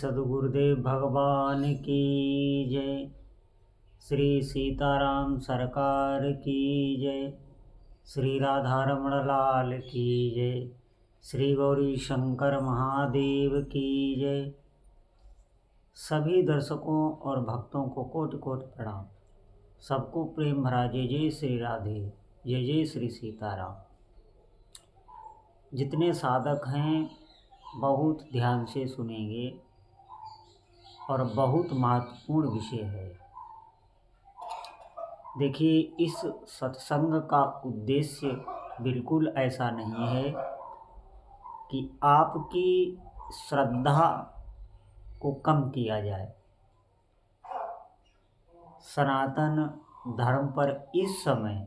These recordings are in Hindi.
सद्गुरुदेव भगवान की जय। श्री सीताराम सरकार की जय। श्री राधारमण लाल की जय। श्री गौरी शंकर महादेव की जय। सभी दर्शकों और भक्तों को कोटि कोटि प्रणाम। सबको प्रेम भरा जय जय श्री राधे, जय जय श्री सीताराम। जितने साधक हैं बहुत ध्यान से सुनेंगे और बहुत महत्वपूर्ण विषय है। देखिए, इस सत्संग का उद्देश्य बिल्कुल ऐसा नहीं है कि आपकी श्रद्धा को कम किया जाए। सनातन धर्म पर इस समय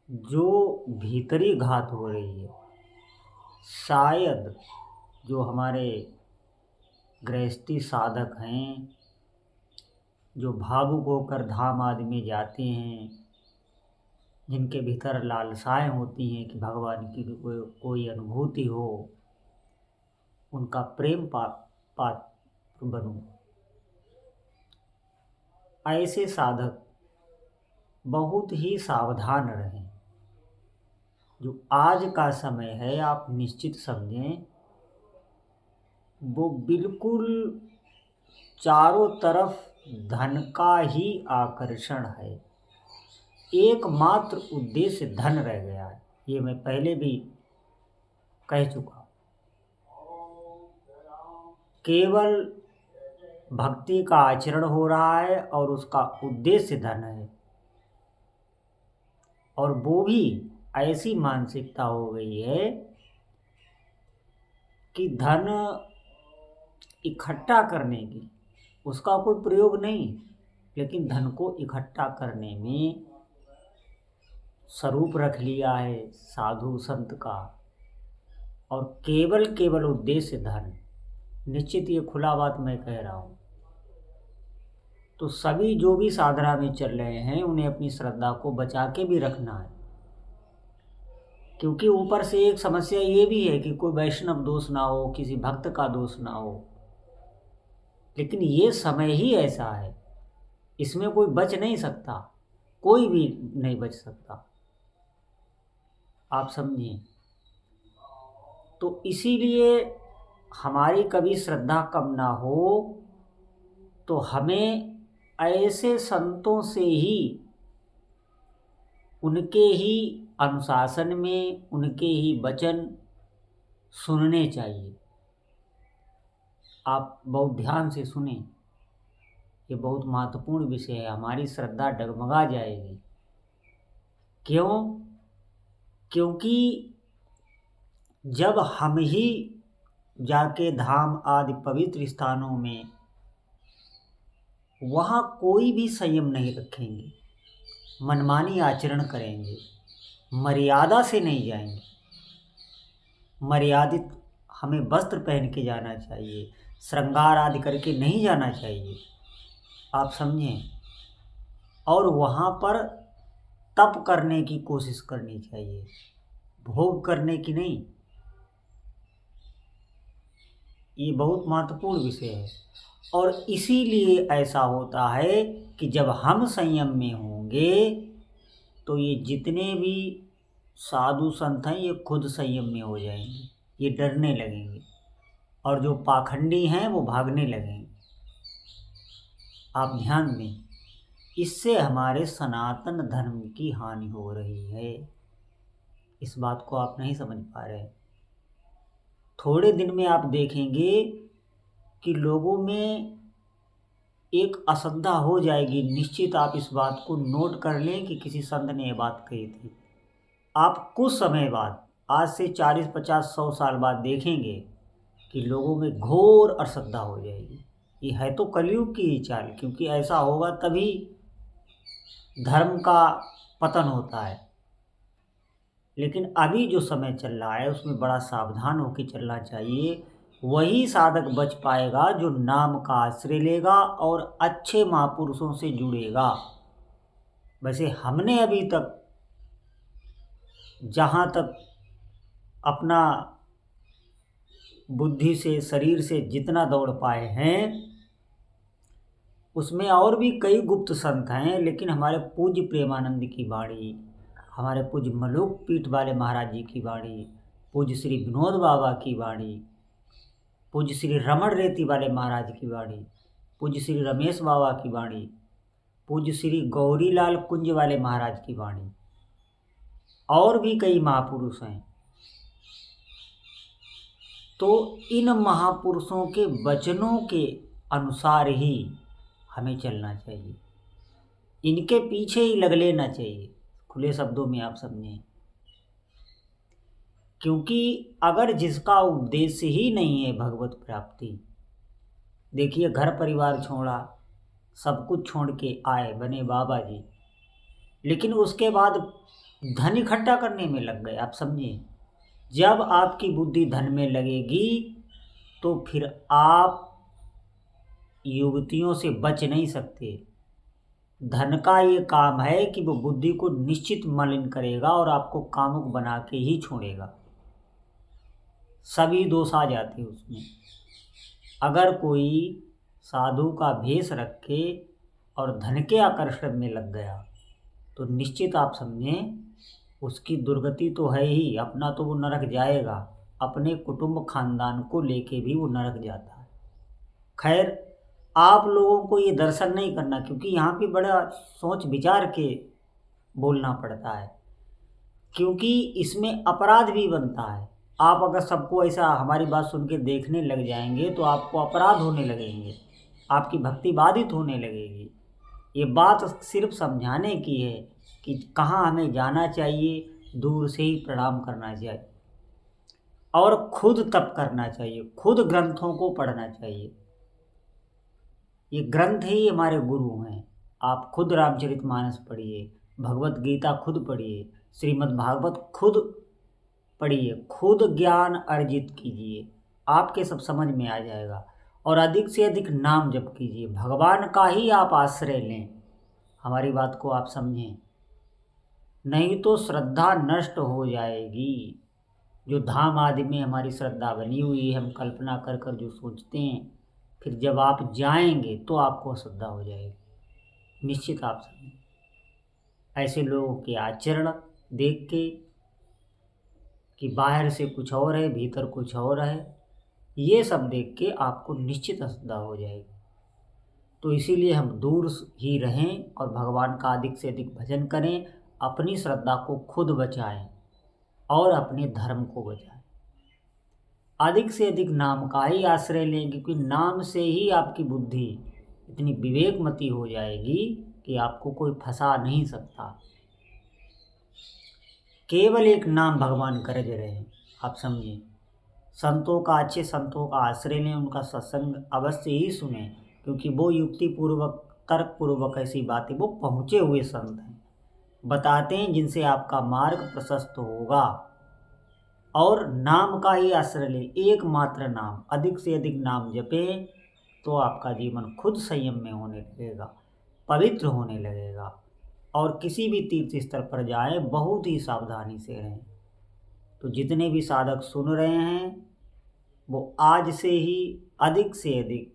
जो भीतरी घात हो रही है, शायद जो हमारे गृहस्थी साधक हैं, जो भावुक होकर धाम आदि में जाते हैं, जिनके भीतर लालसाएं होती हैं कि भगवान की कोई अनुभूति हो, उनका प्रेम पात्र बनूं, ऐसे साधक बहुत ही सावधान रहें। जो आज का समय है, आप निश्चित समझें, वो बिल्कुल चारों तरफ धन का ही आकर्षण है। एकमात्र उद्देश्य धन रह गया है। ये मैं पहले भी कह चुका। केवल भक्ति का आचरण हो रहा है और उसका उद्देश्य धन है, और वो भी ऐसी मानसिकता हो गई है कि धन इकट्ठा करने की उसका कोई प्रयोग नहीं, लेकिन धन को इकट्ठा करने में स्वरूप रख लिया है साधु संत का, और केवल उद्देश्य धन। निश्चित ये खुला बात मैं कह रहा हूँ। तो सभी जो भी साधना में चल रहे हैं, उन्हें अपनी श्रद्धा को बचा के भी रखना है, क्योंकि ऊपर से एक समस्या ये भी है कि कोई वैष्णव दोष ना हो, किसी भक्त का दोष ना हो। लेकिन ये समय ही ऐसा है, इसमें कोई बच नहीं सकता, कोई भी नहीं बच सकता। आप समझिए। तो इसीलिए हमारी कभी श्रद्धा कम ना हो, तो हमें ऐसे संतों से ही, उनके ही अनुशासन में, उनके ही वचन सुनने चाहिए। आप बहुत ध्यान से सुने, ये बहुत महत्वपूर्ण विषय है। हमारी श्रद्धा डगमगा जाएगी। क्यों? क्योंकि जब हम ही जाके धाम आदि पवित्र स्थानों में वहाँ कोई भी संयम नहीं रखेंगे, मनमानी आचरण करेंगे, मर्यादा से नहीं जाएंगे। मर्यादित हमें वस्त्र पहन के जाना चाहिए, श्रृंगार आदि करके नहीं जाना चाहिए। आप समझें। और वहाँ पर तप करने की कोशिश करनी चाहिए, भोग करने की नहीं। ये बहुत महत्वपूर्ण विषय है। और इसीलिए ऐसा होता है कि जब हम संयम में होंगे तो ये जितने भी साधु संत हैं, ये खुद संयम में हो जाएंगे, ये डरने लगेंगे, और जो पाखंडी हैं वो भागने लगेंगे। आप ध्यान दें, इससे हमारे सनातन धर्म की हानि हो रही है। इस बात को आप नहीं समझ पा रहे। थोड़े दिन में आप देखेंगे कि लोगों में एक अश्रद्धा हो जाएगी। निश्चित आप इस बात को नोट कर लें कि किसी संत ने ये बात कही थी। आप कुछ समय बाद, आज से 40, 50, 100 साल बाद देखेंगे कि लोगों में घोर अश्रद्धा हो जाएगी। ये है तो कलयुग की ही चाल, क्योंकि ऐसा होगा तभी धर्म का पतन होता है। लेकिन अभी जो समय चल रहा है उसमें बड़ा सावधान होकर चलना चाहिए। वही साधक बच पाएगा जो नाम का आश्रय लेगा और अच्छे महापुरुषों से जुड़ेगा। वैसे हमने अभी तक जहाँ तक अपना बुद्धि से शरीर से जितना दौड़ पाए हैं, उसमें और भी कई गुप्त संत हैं, लेकिन हमारे पूज्य प्रेमानंद की वाणी, हमारे पूज्य मलुक पीठ वाले महाराज जी की वाणी, पूज्य श्री विनोद बाबा की वाणी, पूज्य श्री रमण रेती वाले महाराज की वाणी, पूज्य श्री रमेश बाबा की वाणी, पूज्य श्री गौरीलाल कुंज वाले महाराज की वाणी, और भी कई महापुरुष हैं। तो इन महापुरुषों के वचनों के अनुसार ही हमें चलना चाहिए, इनके पीछे ही लग लेना चाहिए। खुले शब्दों में आप समझें, क्योंकि अगर जिसका उद्देश्य ही नहीं है भगवत प्राप्ति, देखिए घर परिवार छोड़ा, सब कुछ छोड़ के आए, बने बाबा जी, लेकिन उसके बाद धन इकट्ठा करने में लग गए। आप समझिए, जब आपकी बुद्धि धन में लगेगी तो फिर आप युवतियों से बच नहीं सकते। धन का ये काम है कि वो बुद्धि को निश्चित मलिन करेगा और आपको कामुक बना के ही छोड़ेगा। सभी दोष आ जाते हैं उसमें। अगर कोई साधु का भेष रखे और धन के आकर्षण में लग गया तो निश्चित आप समझें उसकी दुर्गति तो है ही, अपना तो वो नरक जाएगा, अपने कुटुंब खानदान को लेके भी वो नरक जाता है। खैर, आप लोगों को ये दर्शन नहीं करना, क्योंकि यहाँ पे बड़ा सोच विचार के बोलना पड़ता है, क्योंकि इसमें अपराध भी बनता है। आप अगर सबको ऐसा हमारी बात सुन के देखने लग जाएंगे तो आपको अपराध होने लगेंगे, आपकी भक्ति बाधित होने लगेगी। ये बात सिर्फ समझाने की है कि कहाँ हमें जाना चाहिए, दूर से ही प्रणाम करना चाहिए और खुद तप करना चाहिए, खुद ग्रंथों को पढ़ना चाहिए। ये ग्रंथ ही हमारे गुरु हैं। आप खुद रामचरितमानस पढ़िए, भगवत गीता खुद पढ़िए, श्रीमद् भागवत खुद पढ़िए, खुद ज्ञान अर्जित कीजिए, आपके सब समझ में आ जाएगा। और अधिक से अधिक नाम जप कीजिए, भगवान का ही आप आश्रय लें। हमारी बात को आप समझें, नहीं तो श्रद्धा नष्ट हो जाएगी। जो धाम आदि में हमारी श्रद्धा बनी हुई है, हम कल्पना कर कर जो सोचते हैं, फिर जब आप जाएंगे तो आपको श्रद्धा हो जाएगी, निश्चित आप समझें। ऐसे लोगों के आचरण देख के कि बाहर से कुछ और है, भीतर कुछ और है, ये सब देख के आपको निश्चित श्रद्धा हो जाएगी। तो इसीलिए हम दूर ही रहें और भगवान का अधिक से अधिक भजन करें, अपनी श्रद्धा को खुद बचाएं और अपने धर्म को बचाएं। अधिक से अधिक नाम का ही आश्रय लें, क्योंकि नाम से ही आपकी बुद्धि इतनी विवेकमती हो जाएगी कि आपको कोई फंसा नहीं सकता। केवल एक नाम भगवान गरज रहे हैं, आप समझिए। संतों का, अच्छे संतों का आश्रय लें, उनका सत्संग अवश्य ही सुने, क्योंकि वो युक्ति पूर्वक, तर्क पूर्वक ऐसी बातें, वो पहुँचे हुए संत हैं, बताते हैं जिनसे आपका मार्ग प्रशस्त होगा। और नाम का ही आश्रय लें, एकमात्र नाम, अधिक से अधिक नाम जपें तो आपका जीवन खुद संयम में होने लगेगा, पवित्र होने लगेगा। और किसी भी तीर्थ स्थल पर जाएं, बहुत ही सावधानी से रहें। तो जितने भी साधक सुन रहे हैं वो आज से ही अधिक से अधिक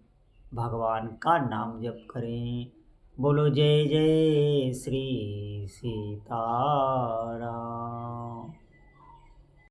भगवान का नाम जप करें। बोलो जय जय श्री सीताराम।